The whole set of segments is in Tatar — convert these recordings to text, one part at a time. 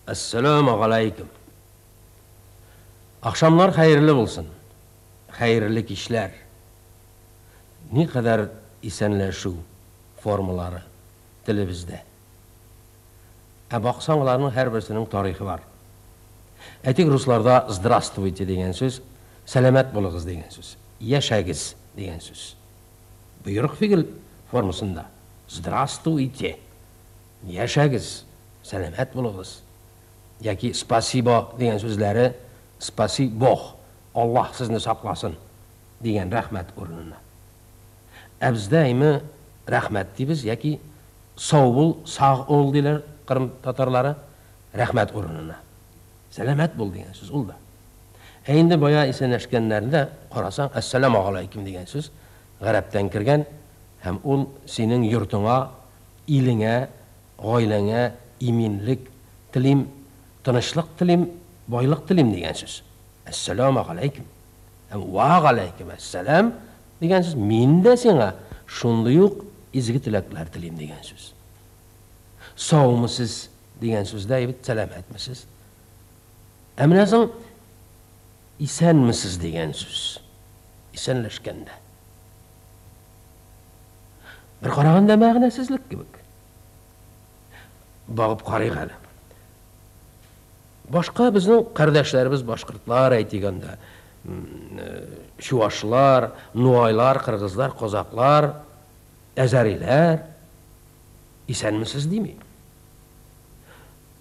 Assalamu alaykum. Akşamlar hayırlı olsun. Hayırlı işler. Ne kadar isenleşu formaları dilimizde. Baksanlarının her birisinin tarihi var. Etik Ruslarda "Здравствуйте" degen söz, "Selamet bolunuz" degen söz, "Yaşayınız" degen söz. Buyruq fiil formasında "Здравствуйте", yaşayınız, selamet bolunuz. Yaki "Spasibo" degen sözleri "Spasibo", Allah sizni saqlasın degen rahmet o'rnuna. Bizde imi rahmet deymiz, yaki sağ bol, sağ ol deyler Qırım tatarları rahmet o'rnuna. Selamet bol degen söz oldu. Endi boya esenleşkenlerinde qarasan "Assalamu alaykum" degen söz Araptan kirgen, hem ol senin yurtuna, iline, oilene iminlik tilim, tinchlik tilim, boylik tilim degen söz. "Assalamu alaykum". Hem "Wa alaykum assalam" degen söz men de sana şundayıq izgi tilaklar tilim degen söz. Sağmısız degen sözde evet selametmisiz. Emresin isenmisiz degen söz. İsenleşkende. Bir qaraganda ma'nasizlik gibi. Bağıp qarayıq hali. Başka bizim kardeşlerimiz Başkırtlar aytiganda, Şuvaşlar, Nuaylar, Kırgızlar, Kozaklar, Ezeriler isenmisiz değil mi?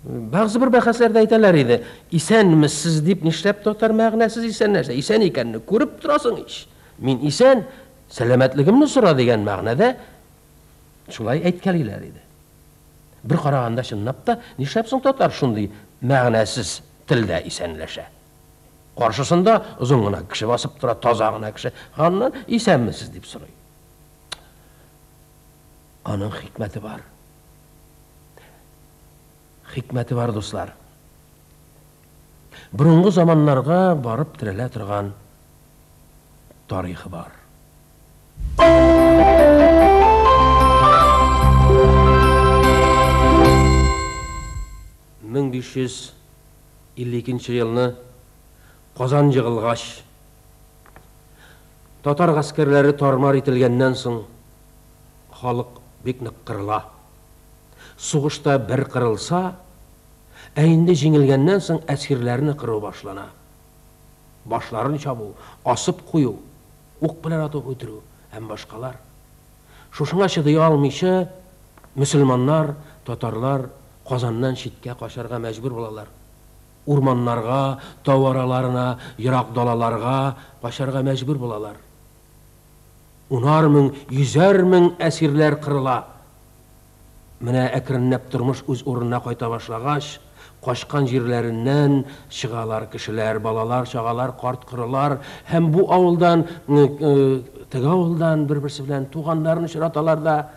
Bazı bir bahaslarda aytalar idi. İsenmisiz deyip nişlep tutar ma'nasiz isenlerse. İsen ekenini ko'rib turasın iş. Men isen selametligimni so'ra degan ma'nada şulay aytganlar idi. Bir qaraganda şunnap da nişlepsin tutar şunday ma'nasiz tilda isenleşe. Qarşısında uzunguna kishi basıp tura, tozag'ına kishi. Handan isenmisiz deyip so'ray. Onun hikmeti var. Hikmeti var dostlar. Burungi zamanlarga barıp tirele turgan tarihi var. Ming 552 yılını Qozon yığılgaç Tatar askerleri tarmar etilgenden soň halk bek qırıla. Soğuşta bir kırılsa, eğinde jеңilgenden soň askerlerini kırıp başlana. Başlarını çabu, asıp koyu, ok bilen atıp ötürü, hem başkalar. Şoşuna şıdıya almışı, Müslümanlar, Tatarlar Qozondan şitke kaçarga mecbur bolalar. Urmanlarga, tavaralarına, Irak dalalarga kaçarga mecbur bolalar. 10.000, 100.000 asirler kırıla. Mine ekrinlep durmuş öz oruna qayta başlagaç, kaçkan yerlerinden çıgalar kişiler, balalar, çağalar, kart kırılar. Hem bu avuldan, tege avuldan bir-birisi bilen tuğanlarını şıratalar da,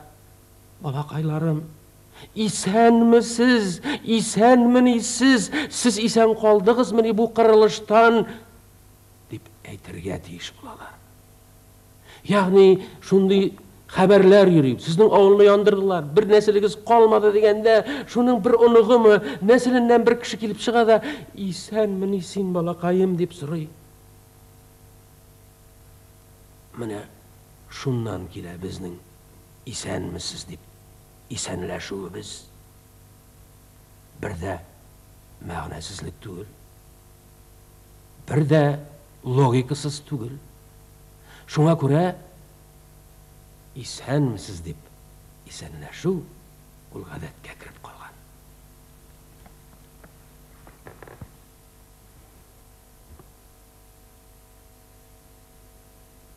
babakaylarım, isenmisiz, isenminisiz, siz isen kaldığız mini bu kırılıştan, deyip eytirge deyiş bulalar. Yani şunday haberler yürüyüp, sizin oğlunu yandırdılar, bir nesiliniz kalmadı degende, şunun bir onuğu mu, nesilinden bir kişi gelip çığa da, isen min isin balakayım deyip soruy. Mine şundan kile bizning isenmisiz deyip, isenleşuğumuz bir de ma'nasizlik tugul, bir de logikasız tugul. Şuna göre isenmisiz deyip isenleşu ul adetke kirip kalgan.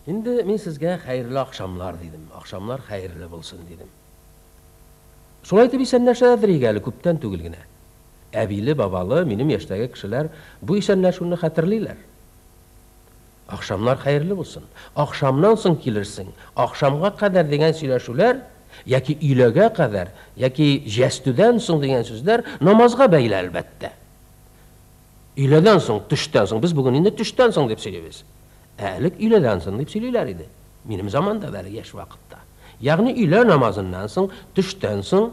Şimdi men sizge hayırlı akşamlar dedim. Akşamlar hayırlı bolsun dedim. Şolay etip isenleşedir egali köpten tugulgina. Abili babalı benim yaştagi kişiler bu isenleşuni hatırlaylar. Akşamlar hayırlı olsun. Akşamdan soň kilirsin. Akşamga kadar degen söyleşüler, yaki üylege kadar, yaki jestüden soň degen sözler namazga beýle elbette. Üyleden soň, tüşten soň, biz bugün indi tüşten soň dep söyleybiz. Älik üyleden soň dep söyleyler idi. Benim zamanda beri yaş vakıtta. Yani üyle namazından soň, tüşten soň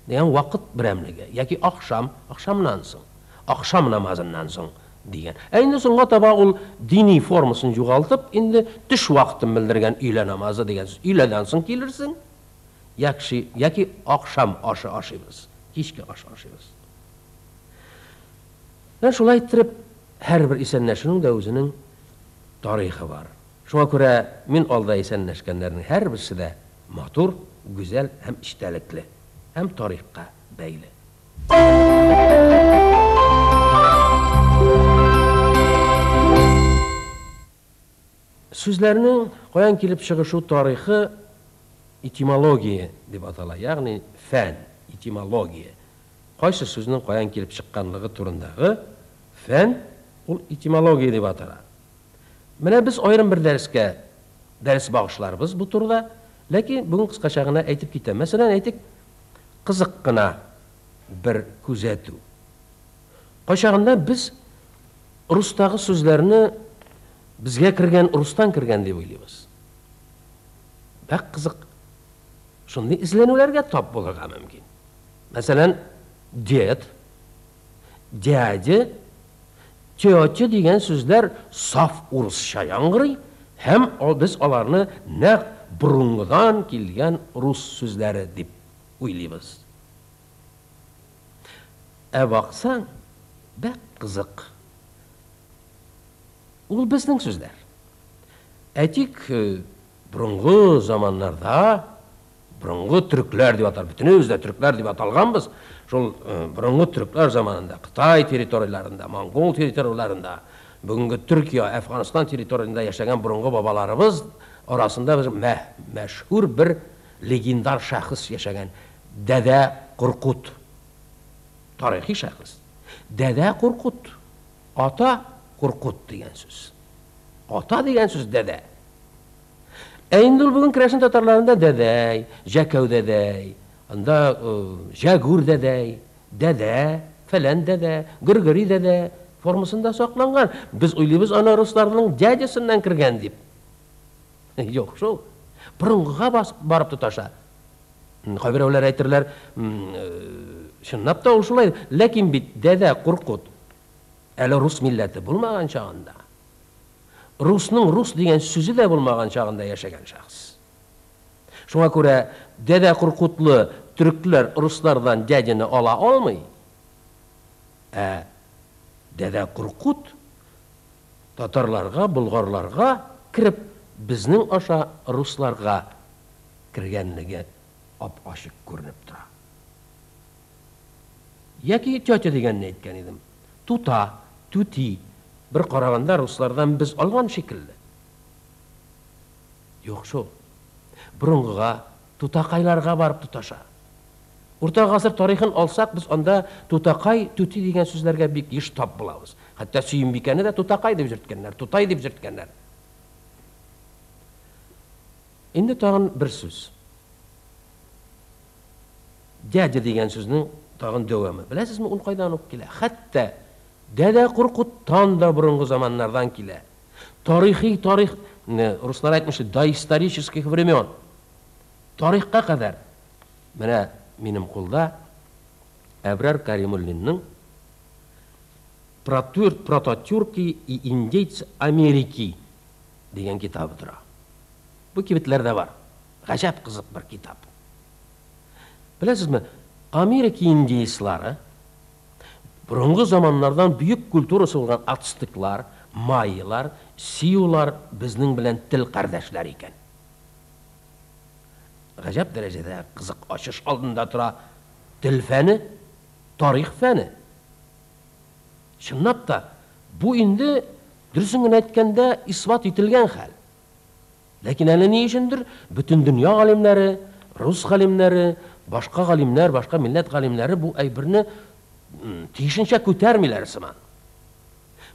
degan vaqt biramligi yoki oqshomdan so'ng, oqshom namozundan so'ng degan. Endi so'ngga tabi ul diniy formasini yo'qoltib, endi tush vaqtini bildirgan uyla namozi degan so'z. Uyladan so'ng kelirsin, yoki oqshom oshimiz, kechki oshimiz. Ben şulay ettirip her bir esenleşinin de özünün tarihi var. Şuna göre min alda esenleşkenlerin her birisi de matur, güzel, hem iştelikli, hem tarihka beyli. Sözlerinin koyan kilip çıkışı tarihi etimologiya deb atalar. Yani fen, etimologiya. Qaysı sözünün koyan kilip çıkkanlığı turundağı fen, ol etimologiya deb atalar. Mene biz ayrım bir ders bağışlarız bu turda. Lakin bugün kıskaçağına aytip gitem. Mesela aytik kızıkkına bir kuzetu. Qaşağında biz Rus'taki sözlerini bizge kirgen, Rus'tan kirgen deb oylaymiz. Bak kızık. Şunday izlenuvlarga tap bo'lirga mumkin. Masalan, ded, dadi, tiyotchi degan so'zlar saf ruscha yang'iri, hem biz ularni naq burungidan kelgan rus so'zlari deb o'ylaymiz. Baqsang, bak qiziq. Ul bizning so'zlar. Aytik burungi zamonlarda burungi Türkler deb atal, bütün özde Türkler deb atalganmiz. Şol burungi Türkler zamanında Xitoy territoriyalarında, Mongol territoriyalarında, bugungi Türkiye, Afg'oniston territoriyalarında yaşagan burungi babalarimiz orasında bir meşhur bir legendar şahıs yaşagan Dede Qurqut. Tarihi şahıs. Dede Qurqut. Ata Qurqut degan söz. Ata degan söz dede. Endi bugün Kırşın Tatarlarında dedey, Jakov dedey, anda Jagur dedey, dede, falan dede, Gırgırı dede formasında saklangan. Biz oylaymiz ana Ruslarning jajasinden kirgan deb. Yo'q, shu. Burungiga barib tutasha. Qabirovlar aytirlar, şunnap da uşulay. Lakin bit dede Qurqut ala Rus millati bo'lmagan chog'ida. Rus'nun Rus degan sözü de bulmagan çağında yaşayan şahıs. Şuna göre Dede Qurqutlu Türkler Ruslardan jajini ola olmay. Dede Qurqut Tatarlarga, Bulgarlarga kirip bizning aşa Ruslarga kirganligi op-ochiq ko'rinib turadi. Yoki cho'cha deganni aytgan edim. Tuta, tuti bir qaraganda Ruslardan biz olgan şekilde. Yo'q shu. Burungiga tutaqaylarga barib tutasha. O'rta asr tarixini olsak biz onda tutaqay, tuti degan so'zlarga bir yish top bo'lamiz. Hatto Suyinbekani da tutaqay deb yurtganlar, tutay deb yurtganlar. Endi tag'in bir so'z. Jaja degan so'zning tag'in davomi. Bilasizmi, uni qaydan olib keladi? Hatto Dede Qurqut da burungi zamanlardan kile. Tarih, Ruslar aytmıştı, doistorических времен. Tarihga kadar. Mana menim qo'lda Abrar Karimullinning Прототюрки и индейцы Америки degan kitobi turadi. Bu kitoblarda var. G'ajab qiziq bir kitob. Bilasizmi, Amerika indeyslari burungi zamanlardan büyük kulturası olan Atstiklar, Mayyalar, Siyular bizning bilan til qardoshlar ekan. G'ajab darajada qiziq ochish oldinda tura til fani, tarix fani. Shunlab da bu endi durusini aytganda isbot etilgan hal. Lekin ana ne uchundir bütün dünya alimlari, Rus alimlari, boshqa alimlar, boshqa millat alimlari bu aybirni tiyishincha ko'tarmaylar siman.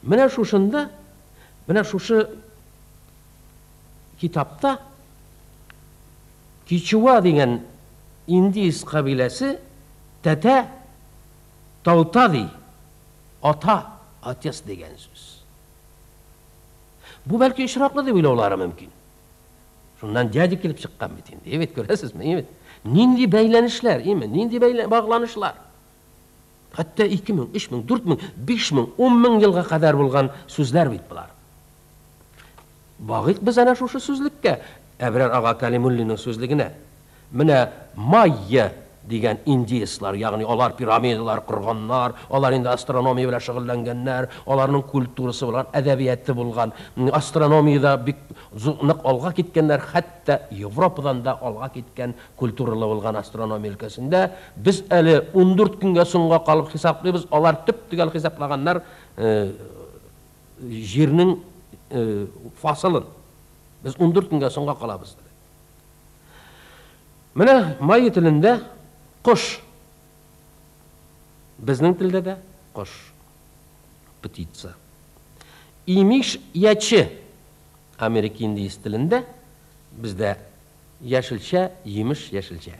Mana shunda, mana shu kitobda Kichua degan Indiz qabilasi tata Tautadi ota, atyas degan so'z. Bu belki ishroqli deb o'ylovlari mumkin. Shundan jaji kelib chiqqan bitin. Evet, ko'rasizmi? Evet. Nindi бәйләнешләр, нинди bağlanışlar. Hatta 2000, 3000, 4000, 5000, 10000 елга кадәр булган сүзләр бит булар. Багыйк без ана шушы сүзлеккә, Әбрар ага Калимуллинның сүзлегенә. Менә Майя дигән индеецлар, ягъни алар пирамидалар корганнар, алар инде астрономия белән шөгыльләнгәннәр, аларның культурасы булган, әдәбияты булган, астрономиядә бик нык алга киткәннәр, хәтта Европадан да алга киткән культуралы булган астрономия өлкәсендә без әле 14 көнгә соңга калып хисаплыйбыз, алар төп-төгәл хисаплаганнар җирнең фасылын. Biz 14 көнгә соңга калабыз. Менә Майя телендә Кош. Безнең телдә дә кош. Птица. Имиш ячы. Америка индеец телендә бездә яшелчә, емеш яшелчә.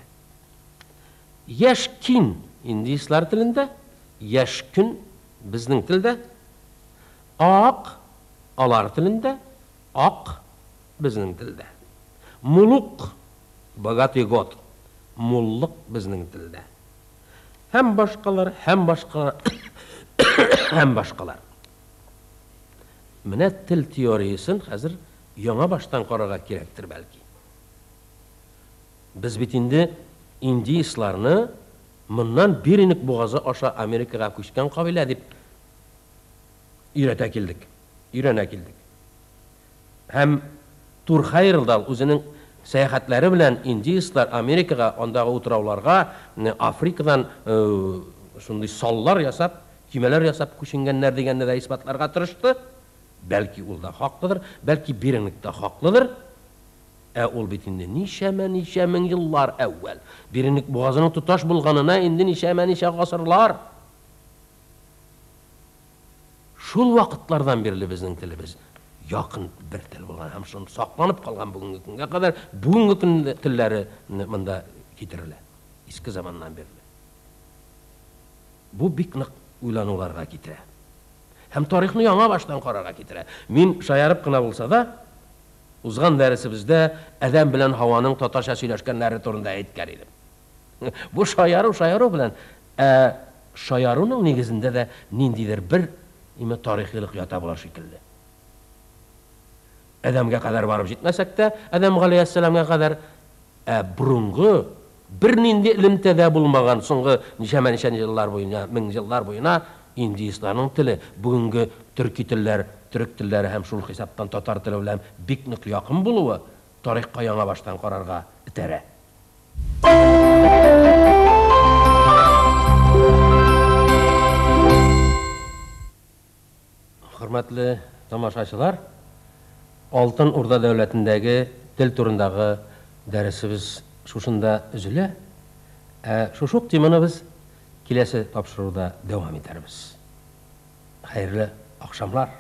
Яшкин индеецлар телендә яшкүн безнең телдә. Ак алар телендә ак безнең телдә. Мулук богатый год. Муллык безнең телдә. Һәм башкалар, һәм башкалар, һәм башкалар. Менә тел теориясын хәзер яңа баштан карарга кирәктер бәлки. Без бит инде индеецларны моннан Беринг бугазы аша Америкага күчкән кабилә дип өйрәтә килдек. Һәм Турхайрдал үзенең сәяхәтләре белән индеецлар Америкага, андагы утрауларга, Африкадан шундый саллар ясап, кимәләр ясап күченгәннәр дигәнне дә исбатларга тырышты. Бәлки ул да хаклыдыр, бәлки Беринг та хаклыдыр. Ул бит инде ничә мең еллар әүвәл. Беринг бугазының туташ булганына инде ничә гасырлар. Шул вакытлардан бирле безнең телебез якын бер тел булган һәм шуны сакланып калган бүгенге көнгә кадәр. Бүгенге көн телләре монда китерелә. Иске заманнан бирле. Бу бик нык уйлануларга китерә. Һәм тарихны яңа баштан карарга китерә. Мин шаярып кына булса да, узган дәресебездә Адәм белән Һаваның татарча сөйләшкәннәре турында әйткән идем. Бу шаяру белән, шаяруның нигезендә дә ниндидер бер тарихилык ята булар шикелле. Адәмгә кадәр барып җитмәсәк тә, Адәм галәйһиссәламга кадәр бурынгы бер нинди элемтәдә булмаган соңгы ничә еллар буена, мең еллар буена индеецларның теле, бүгенге төрки телләр, төрек телләре һәм шул хисаптан татар теле белән бик нык якын булуы тарихка яңа баштан карарга итәрә. Хөрмәтле тамашачылар, Алтын Урда дәүләтендәге тел турындагы дәресебез шушында үзелә. Шушы теманы без киләсе тапшыруда дәвам итәрбез. Хәерле ахшамлар.